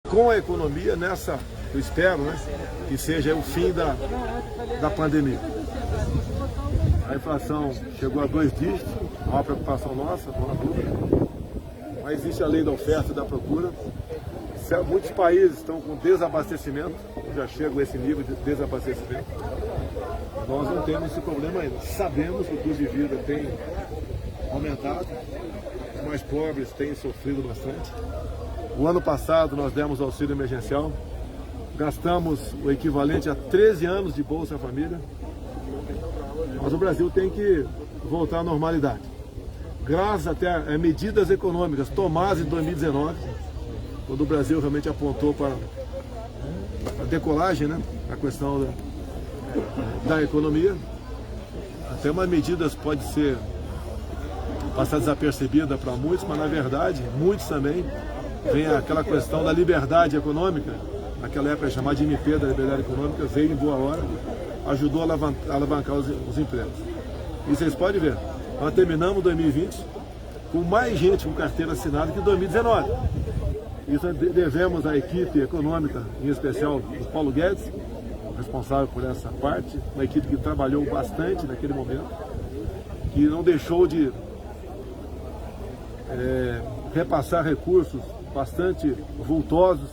com a economia nessa, eu espero, né, que seja o fim da pandemia. A inflação chegou a 2 dígitos, é uma preocupação nossa, não há dúvida. Mas existe a lei da oferta e da procura. Muitos países estão com desabastecimento, já chegam a esse nível de desabastecimento. Nós não temos esse problema ainda. Sabemos que o custo de vida tem aumentado, os mais pobres têm sofrido bastante. O ano passado nós demos auxílio emergencial, gastamos o equivalente a 13 anos de Bolsa Família, mas o Brasil tem que voltar à normalidade. Graças até a medidas econômicas tomadas em 2019, quando o Brasil realmente apontou para a decolagem, né, a questão da economia, até umas medidas pode ser passar desapercebida para muitos, mas na verdade, muitos também, vem aquela questão da liberdade econômica, naquela época chamada de MP, da liberdade econômica, veio em boa hora, ajudou a alavancar os empregos. E vocês podem ver, nós terminamos 2020 com mais gente com carteira assinada que 2019. Isso devemos à equipe econômica, em especial do Paulo Guedes, responsável por essa parte, uma equipe que trabalhou bastante naquele momento, que não deixou de repassar recursos bastante vultosos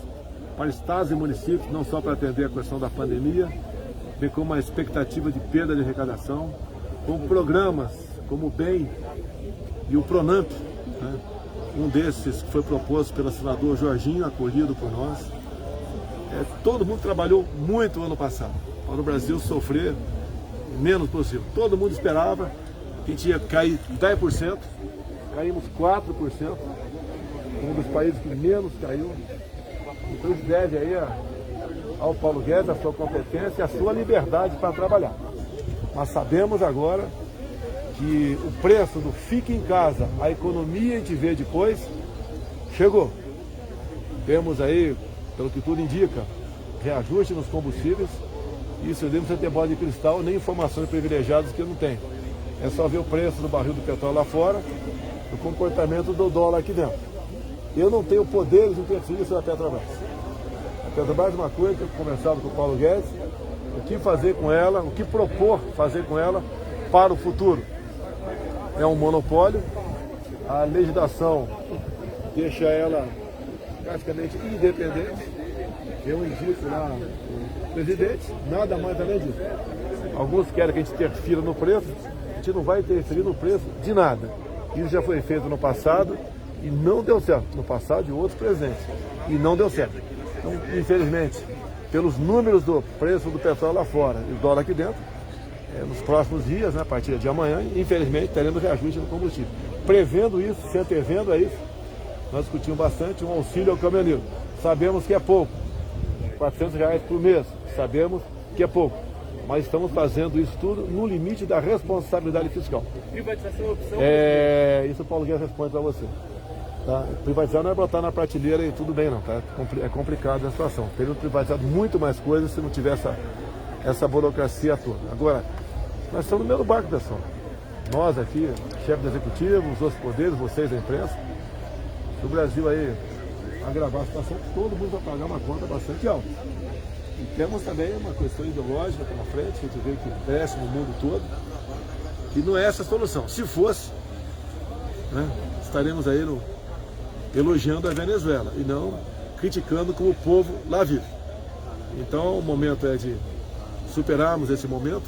para estados e municípios, não só para atender a questão da pandemia, bem como a expectativa de perda de arrecadação, com programas como o BEM e o PRONAMP, né? Um desses que foi proposto pelo senador Jorginho, acolhido por nós. Todo mundo trabalhou muito no ano passado, para o Brasil sofrer o menos possível. Todo mundo esperava que a gente ia cair 10%, caímos 4%, um dos países que menos caiu. Então isso deve aí ao Paulo Guedes, a sua competência e a sua liberdade para trabalhar. Mas sabemos agora que o preço do fique em casa, a economia a gente vê depois, chegou. Temos aí, pelo que tudo indica, reajuste nos combustíveis. Isso eu devo ter bola de cristal, nem informações privilegiadas que eu não tenho. É só ver o preço do barril do petróleo lá fora, o comportamento do dólar aqui dentro. Eu não tenho poderes de interferir sobre a Petrobras. A Petrobras é uma coisa que eu conversava com o Paulo Guedes, o que fazer com ela, o que propor fazer com ela para o futuro. É um monopólio, a legislação deixa ela praticamente independente. Eu indico lá o presidente, nada mais além disso. Alguns querem que a gente interfira no preço, a gente não vai interferir no preço de nada. Isso já foi feito no passado e não deu certo. No passado e outros presentes. E não deu certo. Então, infelizmente, pelos números do preço do petróleo lá fora e o dólar aqui dentro, nos próximos dias, né, a partir de amanhã, infelizmente, teremos reajuste no combustível. Prevendo isso, se antevendo a isso, nós discutimos bastante um auxílio ao caminhoneiro. Sabemos que é pouco, R$400 por mês, sabemos que é pouco, mas estamos fazendo isso tudo no limite da responsabilidade fiscal. Privatização é opção? Isso o Paulo Guedes responde para você. Tá? Privatizar não é botar na prateleira e tudo bem não, tá? É complicado a situação. Teríamos privatizado muito mais coisas se não tivesse essa burocracia toda. Agora, nós estamos no mesmo barco, pessoal. Nós aqui, chefe do executivo, os outros poderes, vocês, a imprensa, o Brasil aí agravar a situação, todo mundo vai pagar uma conta bastante alta. E temos também uma questão ideológica pela frente, que a gente vê que cresce no mundo todo, e não é essa a solução. Se fosse, né, estaremos aí elogiando a Venezuela e não criticando como o povo lá vive. Então o momento é de superarmos esse momento,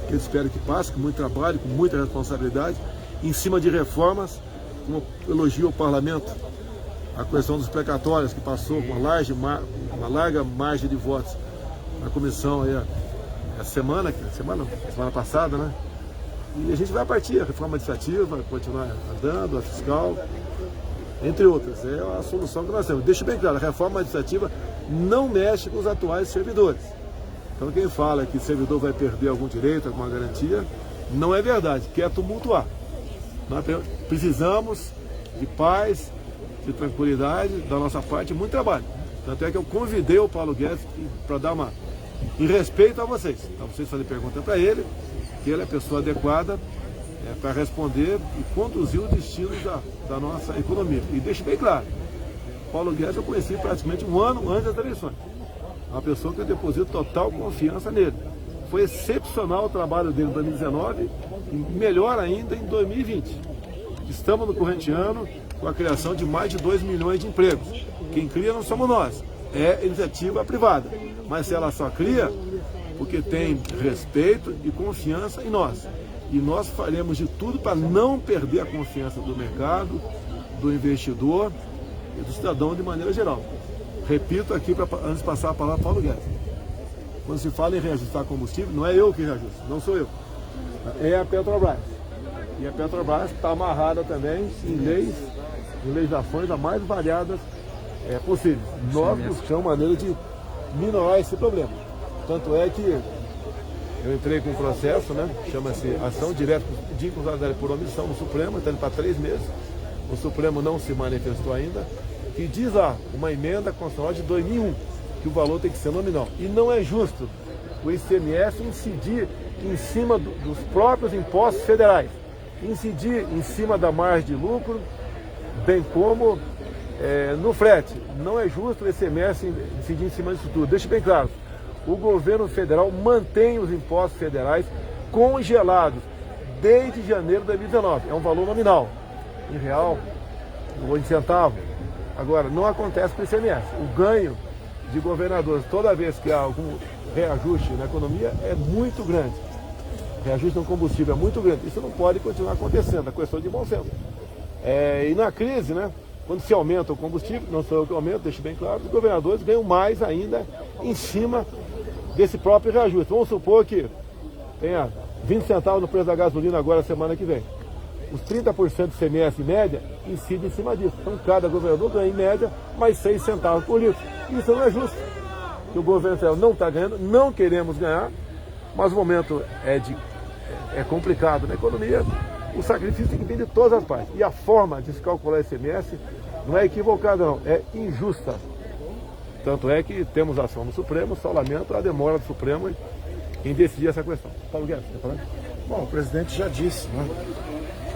que eu espero que passe, com muito trabalho, com muita responsabilidade, em cima de reformas, como elogio ao Parlamento, a questão dos precatórios, que passou com uma larga margem de votos na comissão aí, a semana passada, né? E a gente vai partir, a reforma administrativa vai continuar andando, a fiscal, entre outras. É a solução que nós temos. Deixa bem claro, a reforma administrativa não mexe com os atuais servidores. Então quem fala que o servidor vai perder algum direito, alguma garantia, não é verdade, quer tumultuar. Nós precisamos de paz, de tranquilidade, da nossa parte, muito trabalho. Tanto é que eu convidei o Paulo Guedes para dar uma... em respeito a vocês. Então vocês fazem pergunta para ele, que ele é a pessoa adequada para responder e conduzir o destino da nossa economia. E deixe bem claro, Paulo Guedes eu conheci praticamente um ano antes das eleições. Uma pessoa que eu deposito total confiança nele. Foi excepcional o trabalho dele em 2019 e melhor ainda em 2020. Estamos no corrente ano com a criação de mais de 2 milhões de empregos. Quem cria não somos nós, é iniciativa privada. Mas ela só cria porque tem respeito e confiança em nós. E nós faremos de tudo para não perder a confiança do mercado, do investidor e do cidadão de maneira geral. Repito aqui, antes de passar a palavra para o Paulo Guedes. Quando se fala em reajustar combustível, não é eu que reajusto, não sou eu. É a Petrobras. E a Petrobras está amarrada também em legislações as mais variadas possíveis. Nós buscamos maneira de minorar esse problema. Tanto é que eu entrei com um processo, né, chama-se Ação Direta de Inconstitucionalidade por Omissão no Supremo, está indo para 3 meses. O Supremo não se manifestou ainda, que diz lá, uma emenda constitucional de 2001, que o valor tem que ser nominal. E não é justo o ICMS incidir em cima dos próprios impostos federais, incidir em cima da margem de lucro, bem como no frete. Não é justo o ICMS incidir em cima disso tudo. Deixe bem claro, o governo federal mantém os impostos federais congelados desde janeiro de 2019. É um valor nominal, em real ou em centavo. Agora, não acontece com o ICMS. O ganho de governadores, toda vez que há algum reajuste na economia, é muito grande. Reajuste no combustível é muito grande. Isso não pode continuar acontecendo, é questão de bom senso. E na crise, né, quando se aumenta o combustível, não sou eu que aumento, deixo bem claro, os governadores ganham mais ainda em cima desse próprio reajuste. Vamos supor que tenha 20 centavos no preço da gasolina agora, semana que vem. Os 30% do ICMS em média incidem em cima disso. Então cada governador ganha em média mais 6 centavos por litro. Isso não é justo. Que o governo federal não está ganhando, não queremos ganhar, mas o momento é complicado na economia. O sacrifício tem que vir de todas as partes. E a forma de se calcular ICMS não é equivocada, não, é injusta. Tanto é que temos ação no Supremo, só lamento a demora do Supremo em decidir essa questão. Paulo Guedes, quer falar? Bom, o presidente já disse, né?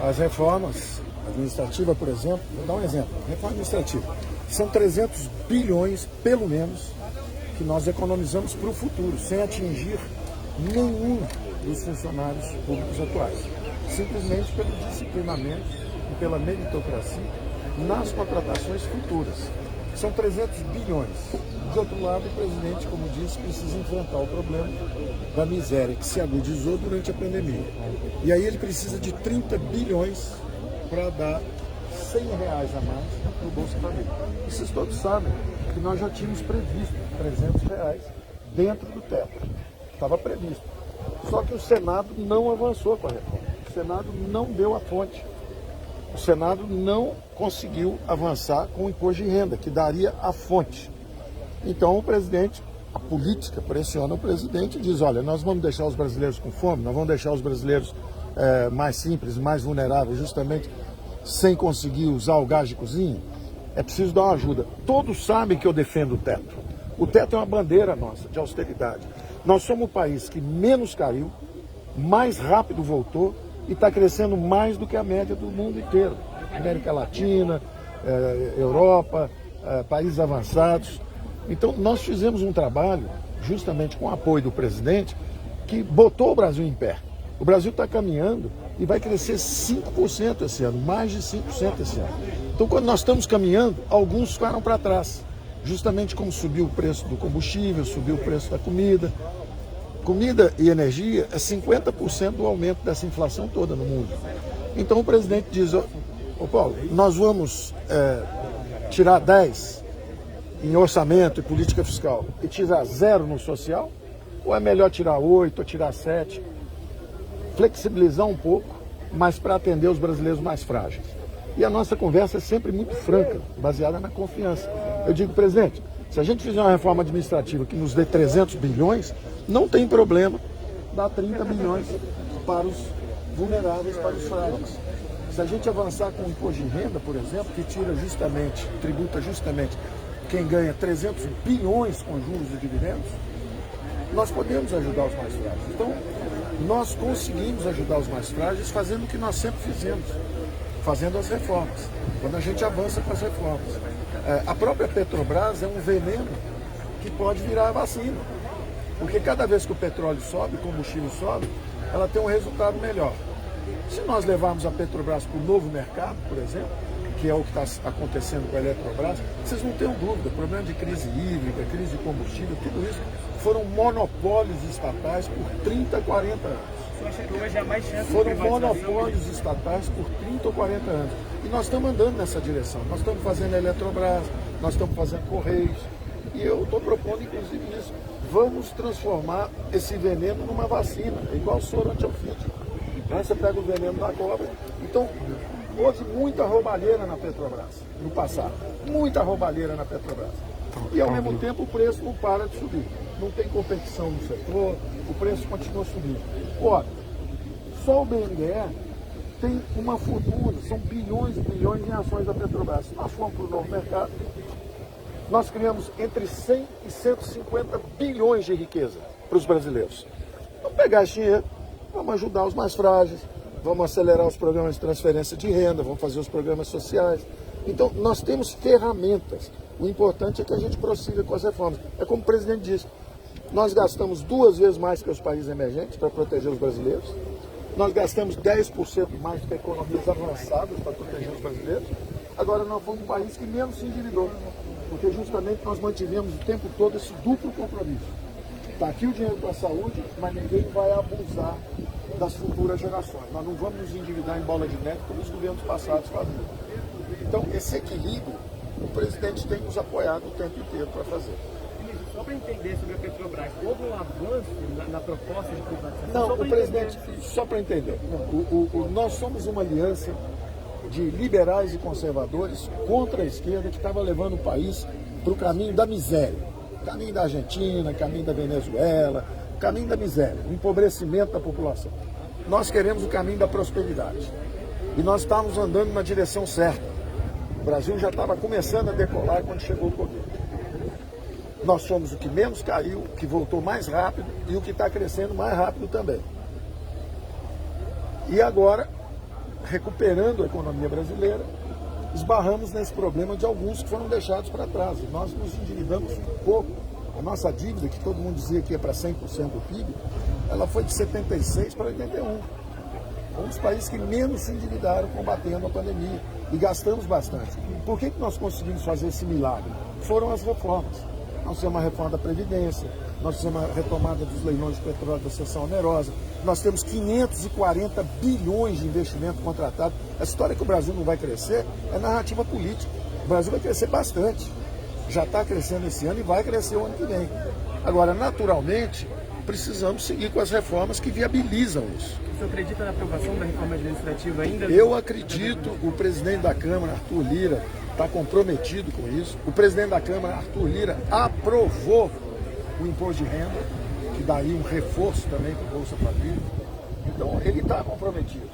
As reformas administrativas, por exemplo, vou dar um exemplo, reforma administrativa, são 300 bilhões, pelo menos, que nós economizamos para o futuro, sem atingir nenhum dos funcionários públicos atuais. Simplesmente pelo disciplinamento e pela meritocracia nas contratações futuras. São 300 bilhões. De outro lado, o presidente, como disse, precisa enfrentar o problema da miséria que se agudizou durante a pandemia. E aí ele precisa de 30 bilhões para dar R$100 a mais no Bolsa Família. E vocês todos sabem que nós já tínhamos previsto R$300 dentro do teto. Estava previsto. Só que o Senado não avançou com a reforma. O Senado não deu a fonte. O Senado não conseguiu avançar com o imposto de renda, que daria a fonte. Então o presidente, a política pressiona o presidente e diz, olha, nós vamos deixar os brasileiros com fome, nós vamos deixar os brasileiros mais simples, mais vulneráveis, justamente sem conseguir usar o gás de cozinha. É preciso dar uma ajuda. Todos sabem que eu defendo o teto. O teto é uma bandeira nossa de austeridade. Nós somos o país que menos caiu, mais rápido voltou e está crescendo mais do que a média do mundo inteiro. América Latina, Europa, países avançados. Então nós fizemos um trabalho, justamente com o apoio do presidente, que botou o Brasil em pé. O Brasil está caminhando e vai crescer 5% esse ano, mais de 5% esse ano. Então quando nós estamos caminhando, alguns ficaram para trás. Justamente como subiu o preço do combustível, subiu o preço da comida. Comida e energia é 50% do aumento dessa inflação toda no mundo. Então o presidente diz, ô Paulo, nós vamos tirar 10 em orçamento e política fiscal e tirar 0 no social? Ou é melhor tirar 8 ou tirar 7? Flexibilizar um pouco, mas para atender os brasileiros mais frágeis. E a nossa conversa é sempre muito franca, baseada na confiança. Eu digo, presidente, se a gente fizer uma reforma administrativa que nos dê 300 bilhões, não tem problema dar 30 bilhões para os vulneráveis, para os frágeis. Se a gente avançar com o imposto de renda, por exemplo, que tributa justamente quem ganha 300 bilhões com juros e dividendos, nós podemos ajudar os mais frágeis. Então, nós conseguimos ajudar os mais frágeis fazendo o que nós sempre fizemos, fazendo as reformas, quando a gente avança com as reformas. A própria Petrobras é um veneno que pode virar a vacina. Porque cada vez que o petróleo sobe, o combustível sobe, ela tem um resultado melhor. Se nós levarmos a Petrobras para o novo mercado, por exemplo, que é o que está acontecendo com a Eletrobras, vocês não tenham dúvida, problema de crise hídrica, crise de combustível, tudo isso foram monopólios estatais por 30, 40 anos. Você acha que hoje há mais chance de Foram privatização? monopólios estatais por 30 ou 40 anos. E nós estamos andando nessa direção. Nós estamos fazendo a Eletrobras, nós estamos fazendo Correios. E eu estou propondo, inclusive, isso. Vamos transformar esse veneno numa vacina, igual o soro antiofídico. Você pega o veneno da cobra. Então, houve muita roubalheira na Petrobras, no passado. Muita roubalheira na Petrobras. E, ao mesmo tempo, o preço não para de subir. Não tem competição no setor, o preço continua subindo. Ora, só o BNDES tem uma fortuna, são bilhões e bilhões em ações da Petrobras. Se nós formos para o novo mercado, nós criamos entre 100 e 150 bilhões de riqueza para os brasileiros. Vamos pegar esse dinheiro, vamos ajudar os mais frágeis, vamos acelerar os programas de transferência de renda, vamos fazer os programas sociais. Então, nós temos ferramentas. O importante é que a gente prossiga com as reformas. É como o presidente disse, nós gastamos 2 vezes mais que os países emergentes para proteger os brasileiros. Nós gastamos 10% mais que economias avançadas para proteger os brasileiros. Agora, nós fomos um país que menos se endividou. Porque justamente nós mantivemos o tempo todo esse duplo compromisso. Está aqui o dinheiro para a saúde, mas ninguém vai abusar das futuras gerações. Nós não vamos nos endividar em bola de neve como os governos passados faziam. Então, esse equilíbrio, o presidente tem nos apoiado o tempo inteiro para fazer. Só para entender sobre a Petrobras, houve um avanço na proposta de privatização? Não, o presidente, só para entender, nós somos uma aliança de liberais e conservadores contra a esquerda que estava levando o país para o caminho da miséria. Caminho da Argentina, caminho da Venezuela, caminho da miséria, o empobrecimento da população. Nós queremos o caminho da prosperidade. E nós estávamos andando na direção certa. O Brasil já estava começando a decolar quando chegou o Covid. Nós somos o que menos caiu, o que voltou mais rápido e o que está crescendo mais rápido também. E agora, recuperando a economia brasileira, esbarramos nesse problema de alguns que foram deixados para trás. E nós nos endividamos um pouco. A nossa dívida, que todo mundo dizia que ia para 100% do PIB, ela foi de 76% para 81%. Um dos países que menos se endividaram combatendo a pandemia. E gastamos bastante. Por que nós conseguimos fazer esse milagre? Foram as reformas. Nós fizemos uma reforma da Previdência, nós fizemos uma retomada dos leilões de petróleo da seção onerosa, nós temos 540 bilhões de investimento contratado. Essa história que o Brasil não vai crescer é narrativa política. O Brasil vai crescer bastante. Já está crescendo esse ano e vai crescer o ano que vem. Agora, naturalmente, precisamos seguir com as reformas que viabilizam isso. Você acredita na aprovação da reforma administrativa ainda? Eu acredito, o presidente da Câmara, Arthur Lira, está comprometido com isso. O presidente da Câmara, Arthur Lira, aprovou o imposto de renda, que daria um reforço também para o Bolsa Família. Então, ele está comprometido.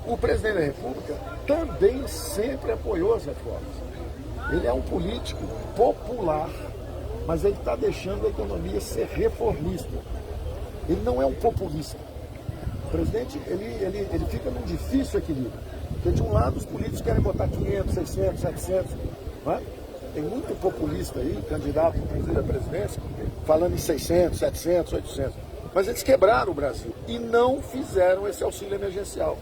O presidente da República também sempre apoiou as reformas. Ele é um político popular, mas ele está deixando a economia ser reformista. Ele não é um populista. O presidente, ele fica num difícil equilíbrio. Porque de um lado os políticos querem botar 500, 600, 700, não é? Tem muito populista aí, candidato inclusive à presidência, falando em 600, 700, 800. Mas eles quebraram o Brasil e não fizeram esse auxílio emergencial.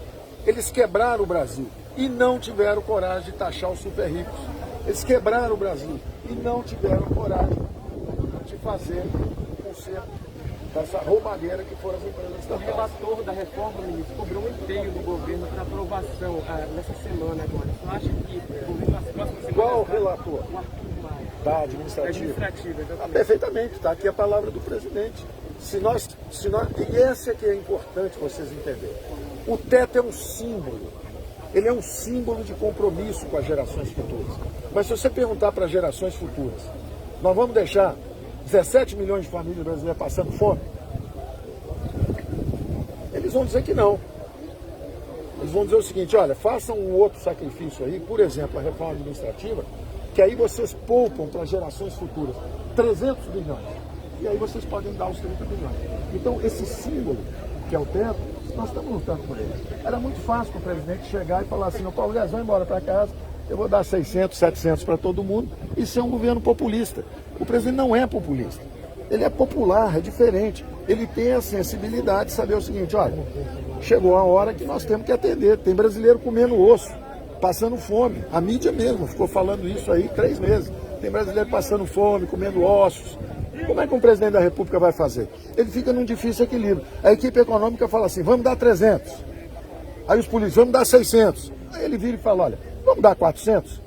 Eles quebraram o Brasil e não tiveram coragem de taxar os super ricos. Eles quebraram o Brasil e não tiveram coragem de fazer o conserto dessa roubalheira que foram as empresas estatais. O relator da reforma, ministro, cobrou um empenho do governo para aprovação nessa semana agora. Você acha que nas próximas semanas... Qual o relator? O Arthur Maia. Da administrativa. Exatamente. Perfeitamente, está aqui a palavra do presidente. E essa é que é importante vocês entenderem. O teto é um símbolo. Ele é um símbolo de compromisso com as gerações futuras. Mas se você perguntar para as gerações futuras, nós vamos deixar 17 milhões de famílias brasileiras passando fome? Eles vão dizer que não. Eles vão dizer o seguinte, olha, façam um outro sacrifício aí, por exemplo, a reforma administrativa, que aí vocês poupam para as gerações futuras 300 bilhões. E aí vocês podem dar os 30 bilhões. Então, esse símbolo, que é o teto, nós estamos lutando por ele. Era muito fácil para o presidente chegar e falar assim, Paulo Guedes, vai embora para casa, eu vou dar 600, 700 para todo mundo e ser um governo populista. O presidente não é populista, ele é popular, é diferente. Ele tem a sensibilidade de saber o seguinte, olha, chegou a hora que nós temos que atender, tem brasileiro comendo osso, passando fome, a mídia mesmo ficou falando isso aí 3 meses, tem brasileiro passando fome, comendo ossos. Como é que um presidente da República vai fazer? Ele fica num difícil equilíbrio. A equipe econômica fala assim, vamos dar 300. Aí os políticos, vamos dar 600. Aí ele vira e fala, olha, vamos dar 400?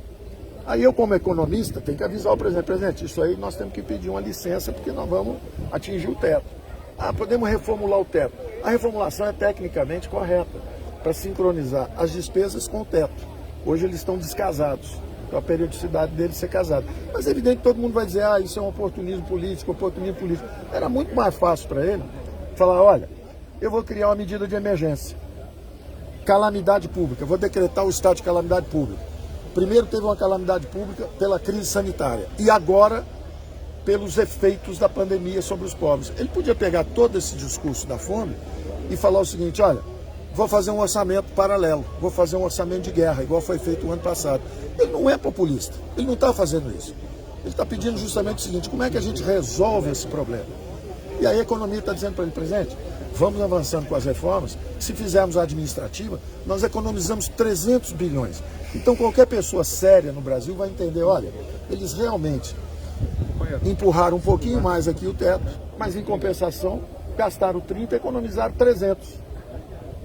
Aí eu, como economista, tenho que avisar o presidente, isso aí nós temos que pedir uma licença porque nós vamos atingir o teto. Ah, podemos reformular o teto. A reformulação é tecnicamente correta, para sincronizar as despesas com o teto. Hoje eles estão descasados, então a periodicidade deles ser casado. Mas é evidente que todo mundo vai dizer, ah, isso é um oportunismo político. Era muito mais fácil para ele falar, olha, eu vou criar uma medida de emergência. Calamidade pública, vou decretar o estado de calamidade pública. Primeiro teve uma calamidade pública pela crise sanitária e agora pelos efeitos da pandemia sobre os pobres. Ele podia pegar todo esse discurso da fome e falar o seguinte, olha, vou fazer um orçamento paralelo, vou fazer um orçamento de guerra, igual foi feito o ano passado. Ele não é populista, ele não está fazendo isso. Ele está pedindo justamente o seguinte, como é que a gente resolve esse problema? E aí a economia está dizendo para ele, presidente, vamos avançando com as reformas, se fizermos a administrativa, nós economizamos 300 bilhões. Então qualquer pessoa séria no Brasil vai entender, olha, eles realmente empurraram um pouquinho mais aqui o teto, mas em compensação gastaram 30 e economizaram 300.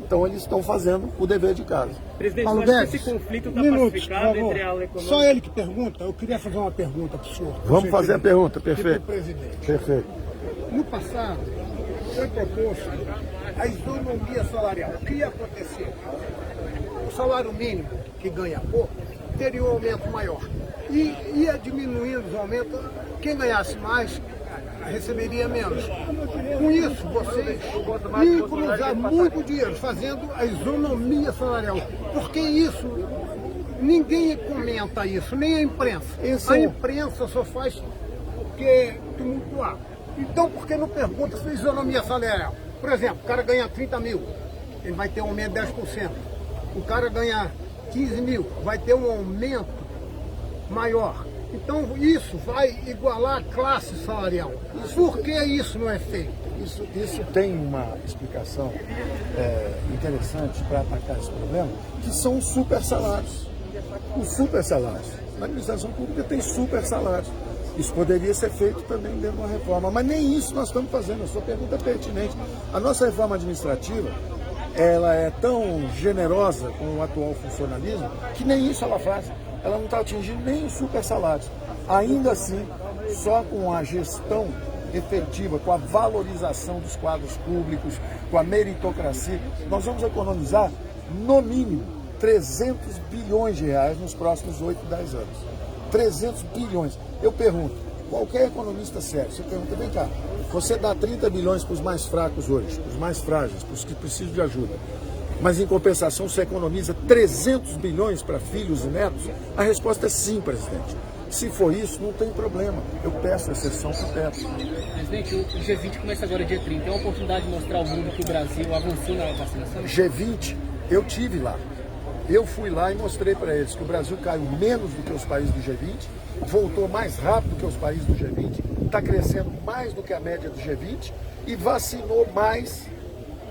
Então eles estão fazendo o dever de casa. Presidente, Paulo acho Guedes, que esse conflito está minutos, pacificado entre a ala econômica... Só ele que pergunta, eu queria fazer uma pergunta para o senhor. Vamos fazer a pergunta, perfeito. Presidente. Perfeito. No passado, foi proposto a isonomia salarial. O que ia acontecer? O salário mínimo, que ganha pouco, teria um aumento maior. E ia diminuindo os aumentos, quem ganhasse mais receberia menos. Com isso, vocês iam economizar muito dinheiro fazendo a isonomia salarial. Porque isso, ninguém comenta isso, nem a imprensa. A imprensa só faz porque tumultuar. Então, por que não pergunta se isonomia salarial? Por exemplo, o cara ganha 30 mil, ele vai ter um aumento de 10%. O cara ganha 15 mil, vai ter um aumento maior. Então, isso vai igualar a classe salarial. Por que isso não é feito? Isso tem uma explicação interessante para atacar esse problema, que são os super salários. Os super salários. Na administração pública tem super salários. Isso poderia ser feito também dentro de uma reforma, mas nem isso nós estamos fazendo. A sua pergunta é pertinente. A nossa reforma administrativa, ela é tão generosa com o atual funcionalismo que nem isso ela faz. Ela não está atingindo nem os super salários. Ainda assim, só com a gestão efetiva, com a valorização dos quadros públicos, com a meritocracia, nós vamos economizar, no mínimo, 300 bilhões de reais nos próximos 8, 10 anos. 300 bilhões. Eu pergunto, qualquer economista sério, você pergunta, vem cá, você dá 30 bilhões para os mais fracos hoje, para os mais frágeis, para os que precisam de ajuda, mas em compensação você economiza 300 bilhões para filhos e netos? A resposta é sim, presidente. Se for isso, não tem problema. Eu peço exceção para o teto. Presidente, o G20 começa agora dia 30. É uma oportunidade de mostrar ao mundo que o Brasil avançou na vacinação? G20, eu tive lá. Eu fui lá e mostrei para eles que o Brasil caiu menos do que os países do G20, voltou mais rápido que os países do G20, está crescendo mais do que a média do G20 e vacinou mais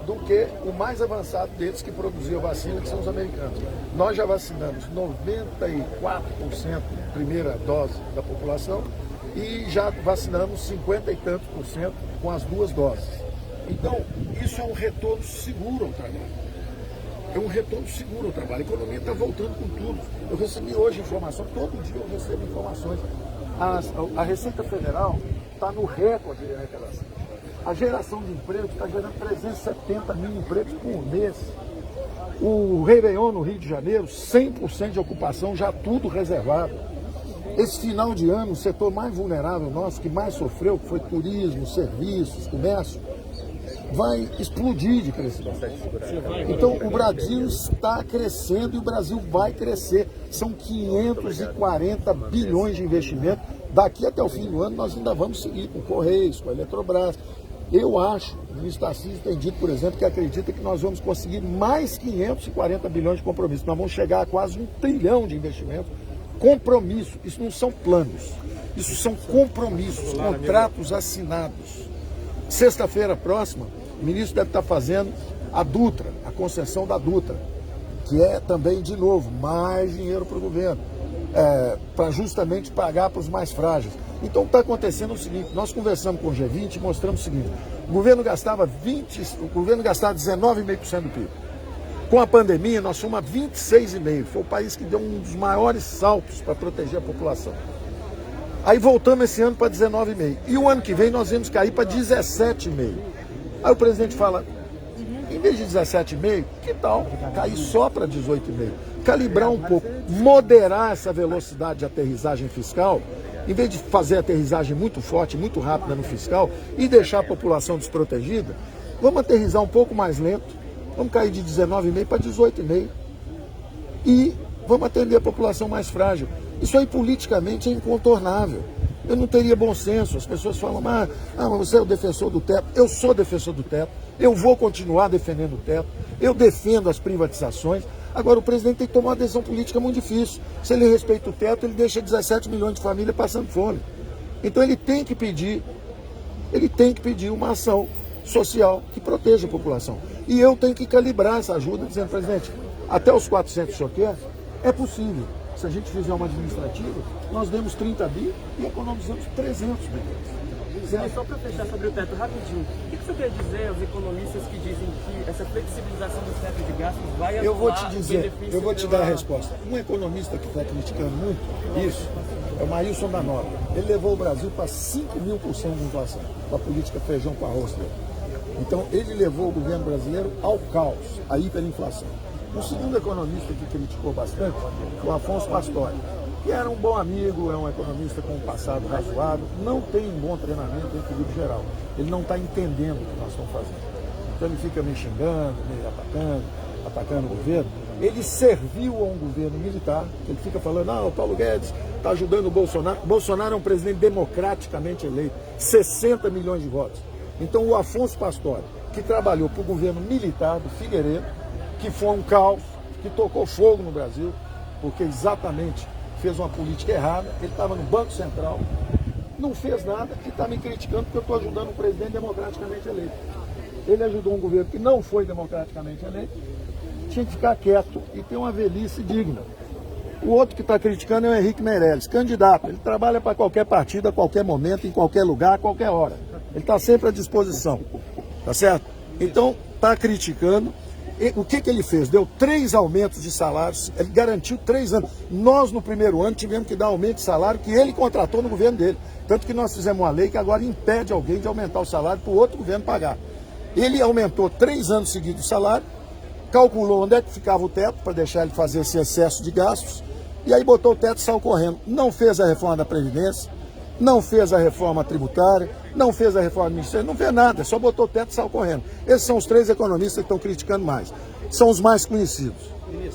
do que o mais avançado deles que produziu a vacina, que são os americanos. Nós já vacinamos 94% primeira dose da população e já vacinamos 50 e tantos por cento com as 2 doses. Então, isso é um retorno seguro ao trabalho. É um retorno seguro ao trabalho. A economia está voltando com tudo. Eu recebi hoje informação, todo dia eu recebo informações. A Receita Federal está no recorde de arrecadação. A geração de emprego está gerando 370 mil empregos por mês. O Réveillon no Rio de Janeiro, 100% de ocupação, já tudo reservado. Esse final de ano, o setor mais vulnerável nosso, que mais sofreu, que foi turismo, serviços, comércio, vai explodir de crescimento. Então o Brasil está crescendo e o Brasil vai crescer. São 540 bilhões de investimento. Daqui até o fim do ano nós ainda vamos seguir com Correios, com a Eletrobras. Eu acho, o ministro Tarcísio tem dito, por exemplo, que acredita que nós vamos conseguir mais 540 bilhões de compromissos. Nós vamos chegar a quase 1 trilhão de investimentos. Compromisso, isso não são planos, isso são compromissos, contratos assinados. Sexta-feira próxima, o ministro deve estar fazendo a Dutra, a concessão da Dutra, que é também, de novo, mais dinheiro para o governo, para justamente pagar para os mais frágeis. Então, o que está acontecendo é o seguinte, nós conversamos com o G20 e mostramos o seguinte, o governo gastava 19,5% do PIB. Com a pandemia, nós fomos a 26,5%. Foi o país que deu um dos maiores saltos para proteger a população. Aí voltamos esse ano para 19,5%. E o ano que vem nós vamos cair para 17,5%. Aí o presidente fala, em vez de 17,5%, que tal cair só para 18,5%? Calibrar um pouco, moderar essa velocidade de aterrissagem fiscal, em vez de fazer a aterrissagem muito forte, muito rápida no fiscal e deixar a população desprotegida, vamos aterrissar um pouco mais lento, vamos cair de 19,5% para 18,5% e vamos atender a população mais frágil. Isso aí politicamente é incontornável. Eu não teria bom senso. As pessoas falam, mas você é o defensor do teto. Eu sou defensor do teto, eu vou continuar defendendo o teto, eu defendo as privatizações. Agora, o presidente tem que tomar uma decisão política muito difícil. Se ele respeita o teto, ele deixa 17 milhões de famílias passando fome. Então ele tem que pedir uma ação social que proteja a população. E eu tenho que calibrar essa ajuda, dizendo, presidente, até os 400 que o senhor quer, é possível. Se a gente fizer uma administrativa, nós demos 30 bi e economizamos 300 bilhões. E só para fechar sobre o teto, rapidinho, o que você quer dizer aos economistas que dizem que essa flexibilização do teto de gastos vai atuar? Eu vou te dar a resposta. Um economista que está criticando muito isso é o Maílson da Nova. Ele levou o Brasil para 5.000% de inflação, com a política feijão com arroz dele. Então, ele levou o governo brasileiro ao caos, à hiperinflação. Um segundo economista que criticou bastante foi o Afonso Pastore, que era um bom amigo, é um economista com um passado razoável, não tem um bom treinamento em equilíbrio geral. Ele não está entendendo o que nós estamos fazendo. Então ele fica me xingando, me atacando o governo. Ele serviu a um governo militar, ele fica falando, o Paulo Guedes está ajudando o Bolsonaro. Bolsonaro é um presidente democraticamente eleito, 60 milhões de votos. Então o Afonso Pastore, que trabalhou para o governo militar do Figueiredo, que foi um caos, que tocou fogo no Brasil, porque exatamente fez uma política errada, ele estava no Banco Central, não fez nada e está me criticando porque eu estou ajudando um presidente democraticamente eleito. Ele ajudou um governo que não foi democraticamente eleito, tinha que ficar quieto e ter uma velhice digna. O outro que está criticando é o Henrique Meirelles, candidato. Ele trabalha para qualquer partido, a qualquer momento, em qualquer lugar, a qualquer hora. Ele está sempre à disposição, tá certo? Então, está criticando. O que ele fez? Deu 3 aumentos de salários, ele garantiu 3 anos. Nós, no primeiro ano, tivemos que dar aumento de salário que ele contratou no governo dele. Tanto que nós fizemos uma lei que agora impede alguém de aumentar o salário para o outro governo pagar. Ele aumentou 3 anos seguidos o salário, calculou onde é que ficava o teto para deixar ele fazer esse excesso de gastos, e aí botou o teto e saiu correndo. Não fez a reforma da Previdência, não fez a reforma tributária, não fez a reforma administrativa, não fez nada, só botou o teto e saiu correndo. Esses são os 3 economistas que estão criticando mais. São os mais conhecidos.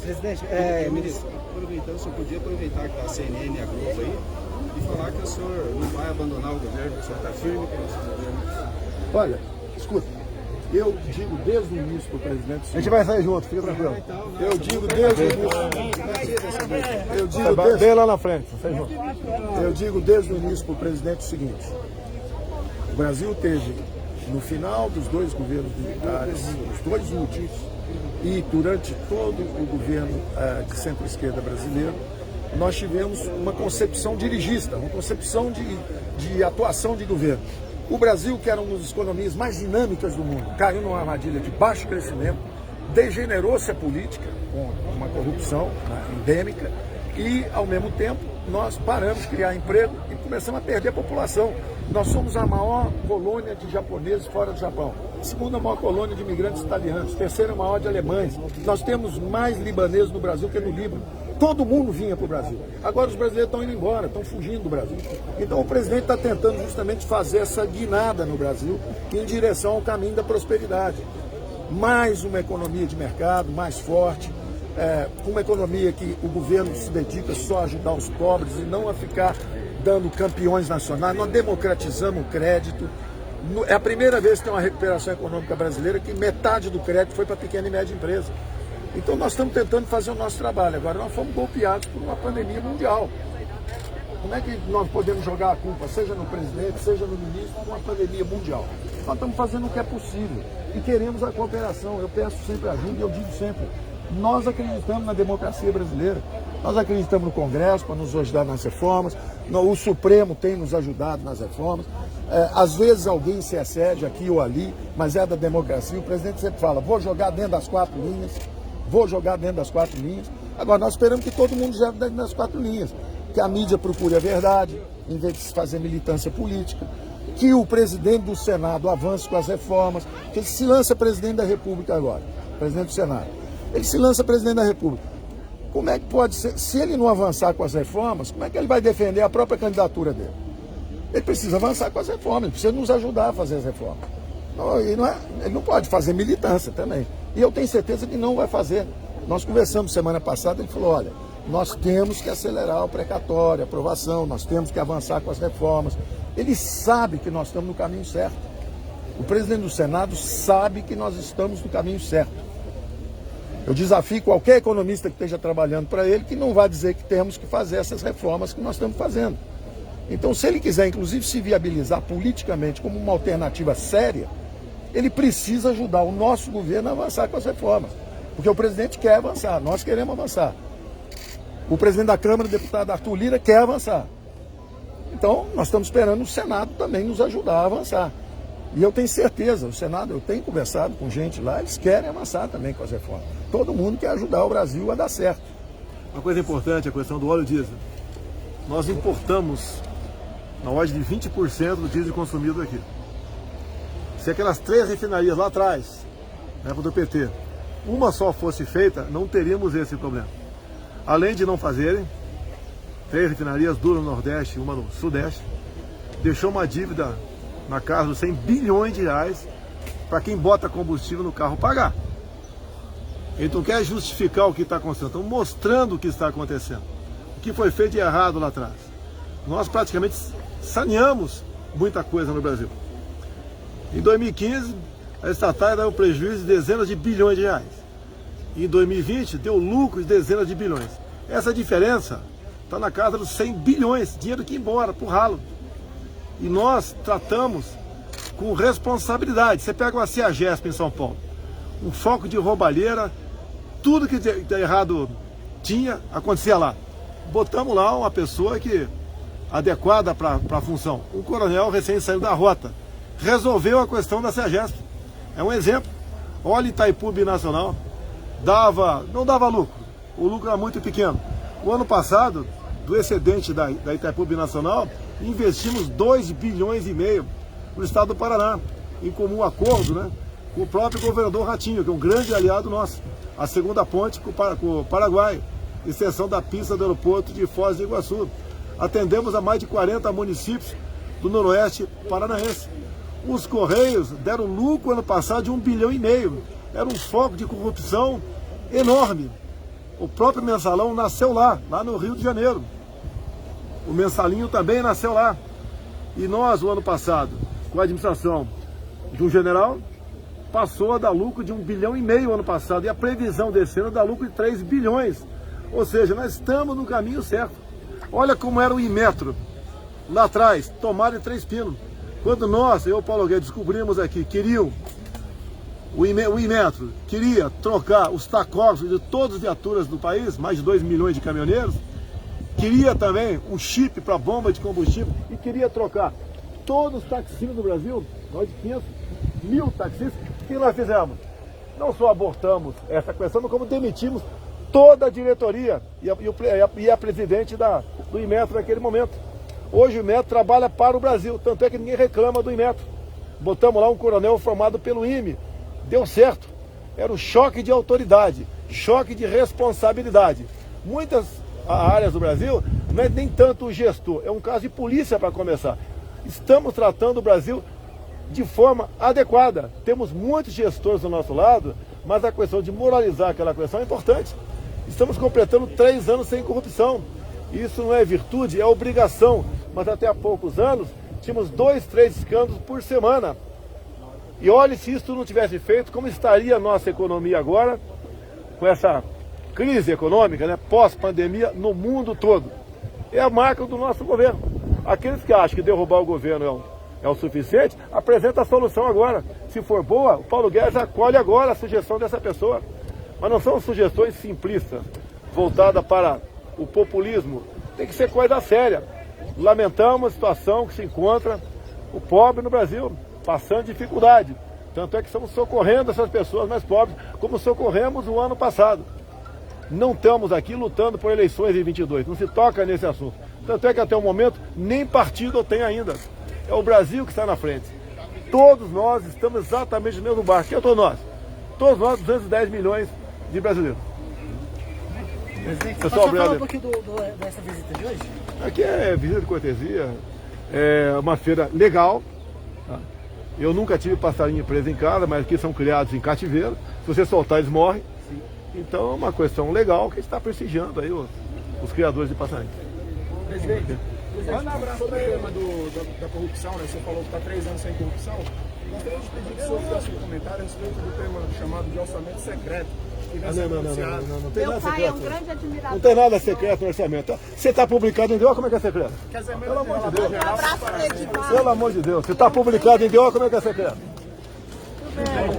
Presidente, ministro, aproveitando, o senhor podia aproveitar que está a CNN e a Globo aí e falar que o senhor não vai abandonar o governo, que o senhor está firme com o nosso governo. Olha, escuta, eu digo desde o início para o presidente... A gente vai sair junto, fica tranquilo. Eu digo desde o início... Eu digo desde... lá na frente, sai junto. Eu digo desde o início para o presidente o seguinte: o Brasil teve, no final dos 2 governos militares, os 2 últimos, e durante todo o governo de centro-esquerda brasileiro, nós tivemos uma concepção dirigista, uma concepção de atuação de governo. O Brasil, que era uma das economias mais dinâmicas do mundo, caiu numa armadilha de baixo crescimento, degenerou-se a política com uma corrupção endêmica e, ao mesmo tempo, nós paramos de criar emprego e começamos a perder a população. Nós somos a maior colônia de japoneses fora do Japão, segunda maior colônia de imigrantes italianos, terceira maior de alemães. Nós temos mais libaneses no Brasil que no Líbano. Todo mundo vinha para o Brasil. Agora os brasileiros estão indo embora, estão fugindo do Brasil. Então o presidente está tentando justamente fazer essa guinada no Brasil em direção ao caminho da prosperidade. Mais uma economia de mercado, mais forte, uma economia que o governo se dedica só a ajudar os pobres e não a ficar dando campeões nacionais. Nós democratizamos o crédito, É a primeira vez que tem uma recuperação econômica brasileira que metade do crédito foi para pequena e média empresa. Então nós estamos tentando fazer o nosso trabalho. Agora nós fomos golpeados por uma pandemia mundial. Como é que nós podemos jogar a culpa, seja no presidente, seja no ministro, por uma pandemia mundial? Nós estamos fazendo o que é possível e queremos a cooperação. Eu peço sempre ajuda e eu digo sempre, nós acreditamos na democracia brasileira, nós acreditamos no Congresso para nos ajudar nas reformas, o Supremo tem nos ajudado nas reformas, às vezes alguém se excede aqui ou ali, mas é da democracia. O presidente sempre fala, vou jogar dentro das 4 linhas, vou jogar dentro das 4 linhas. Agora nós esperamos que todo mundo jogue dentro das 4 linhas, que a mídia procure a verdade, em vez de fazer militância política, que o presidente do Senado avance com as reformas, que ele se lança presidente da República agora, presidente do Senado. Ele se lança presidente da República. Como é que pode ser, se ele não avançar com as reformas, como é que ele vai defender a própria candidatura dele? Ele precisa avançar com as reformas, ele precisa nos ajudar a fazer as reformas. Ele não pode fazer militância também. E eu tenho certeza que não vai fazer. Nós conversamos semana passada, ele falou, olha, nós temos que acelerar o precatório, a aprovação, nós temos que avançar com as reformas. Ele sabe que nós estamos no caminho certo. O presidente do Senado sabe que nós estamos no caminho certo. Eu desafio qualquer economista que esteja trabalhando para ele que não vai dizer que temos que fazer essas reformas que nós estamos fazendo. Então, se ele quiser, inclusive, se viabilizar politicamente como uma alternativa séria, ele precisa ajudar o nosso governo a avançar com as reformas. Porque o presidente quer avançar, nós queremos avançar. O presidente da Câmara, o deputado Arthur Lira, quer avançar. Então, nós estamos esperando o Senado também nos ajudar a avançar. E eu tenho certeza, o Senado, eu tenho conversado com gente lá, eles querem avançar também com as reformas. Todo mundo quer ajudar o Brasil a dar certo. Uma coisa importante, a questão do óleo diesel. Nós importamos na ordem de 20% do diesel consumido aqui. Se aquelas 3 refinarias lá atrás, na época do PT, uma só fosse feita, não teríamos esse problema. Além de não fazerem, 3 refinarias, 2 no Nordeste e uma no Sudeste, deixou uma dívida na casa dos 100 bilhões de reais para quem bota combustível no carro pagar. Então quer justificar o que está acontecendo, estão mostrando o que está acontecendo, o que foi feito de errado lá atrás. Nós praticamente saneamos muita coisa no Brasil. Em 2015, a estatal deu prejuízo de dezenas de bilhões de reais. Em 2020, deu lucro de dezenas de bilhões. Essa diferença está na casa dos 100 bilhões, dinheiro que ia embora, por ralo. E nós tratamos com responsabilidade. Você pega uma CEAGESP em São Paulo, um foco de roubalheira, tudo que de errado tinha, acontecia lá. Botamos lá uma pessoa adequada para a função. Um coronel recém saiu da rota. Resolveu a questão da CEAGESP. É um exemplo. Olha Itaipu Binacional, não dava lucro. O lucro era muito pequeno. O ano passado, do excedente da Itaipu Binacional, investimos 2,5 bilhões no estado do Paraná, em comum acordo, né, com o próprio governador Ratinho, que é um grande aliado nosso. A segunda ponte com o Paraguai, extensão da pista do aeroporto de Foz do Iguaçu. Atendemos a mais de 40 municípios do noroeste paranaense. Os Correios deram lucro ano passado de 1,5 bilhão. Era um foco de corrupção enorme. O próprio Mensalão nasceu lá no Rio de Janeiro. O Mensalinho também nasceu lá. E nós, o ano passado, com a administração de um general, passou a dar lucro de 1,5 bilhão ano passado. E a previsão desse ano é dar lucro de 3 bilhões. Ou seja, nós estamos no caminho certo. Olha como era o Inmetro. Lá atrás, tomada de 3 pinos. Quando nós, eu e o Paulo Guedes, descobrimos aqui, o Inmetro queria trocar os tacógrafos de todas as viaturas do país, mais de 2 milhões de caminhoneiros, queria também um chip para bomba de combustível e queria trocar todos os taxistas do Brasil, nós de 500 mil taxistas. O que nós fizemos? Não só abortamos essa questão, como demitimos toda a diretoria e a presidente do Inmetro naquele momento. Hoje o Inmetro trabalha para o Brasil, tanto é que ninguém reclama do Inmetro. Botamos lá um coronel formado pelo IME, deu certo. Era um choque de autoridade, choque de responsabilidade. Muitas áreas do Brasil não é nem tanto o gestor, é um caso de polícia para começar. Estamos tratando o Brasil de forma adequada. Temos muitos gestores do nosso lado, mas a questão de moralizar aquela questão é importante. Estamos completando 3 anos sem corrupção. Isso não é virtude, é obrigação. Mas até há poucos anos tínhamos 2, 3 escândalos por semana. E olhe, se isso não tivesse feito, como estaria a nossa economia agora, com essa crise econômica, né, pós-pandemia, no mundo todo. É a marca do nosso governo. Aqueles que acham que derrubar o governo é o suficiente, apresenta a solução agora. Se for boa, o Paulo Guedes acolhe agora a sugestão dessa pessoa. Mas não são sugestões simplistas, voltadas para o populismo. Tem que ser coisa séria. Lamentamos a situação que se encontra o pobre no Brasil, passando dificuldade. Tanto é que estamos socorrendo essas pessoas mais pobres, como socorremos o ano passado. Não estamos aqui lutando por eleições em 22, não se toca nesse assunto. Tanto é que até o momento nem partido eu tenho ainda. É o Brasil que está na frente. Todos nós estamos exatamente no mesmo barco. Quem é todos nós? Todos nós, 210 milhões de brasileiros. Pessoal, falar um pouquinho dessa visita de hoje? Aqui é visita de cortesia, é uma feira legal. Eu nunca tive passarinho preso em casa, mas aqui são criados em cativeiro. Se você soltar, eles morrem. Então é uma questão legal que a gente está prestigiando aí os criadores de passarinho. Presidente, manda um abraço sobre o tema da corrupção, né? Você falou que está 3 anos sem corrupção. Gostaria de pedir que o senhor fizesse um comentário a respeito do tema chamado de orçamento secreto. Não tem nada Meu pai secreto. é um grande admirador. Não tem nada secreto no orçamento. Você está publicado em DO, como é que é secreto? Quer dizer, Pelo amor de Deus. Um abraço para ele. Pelo amor de Deus. Se está publicado em DO, como é que é secreto?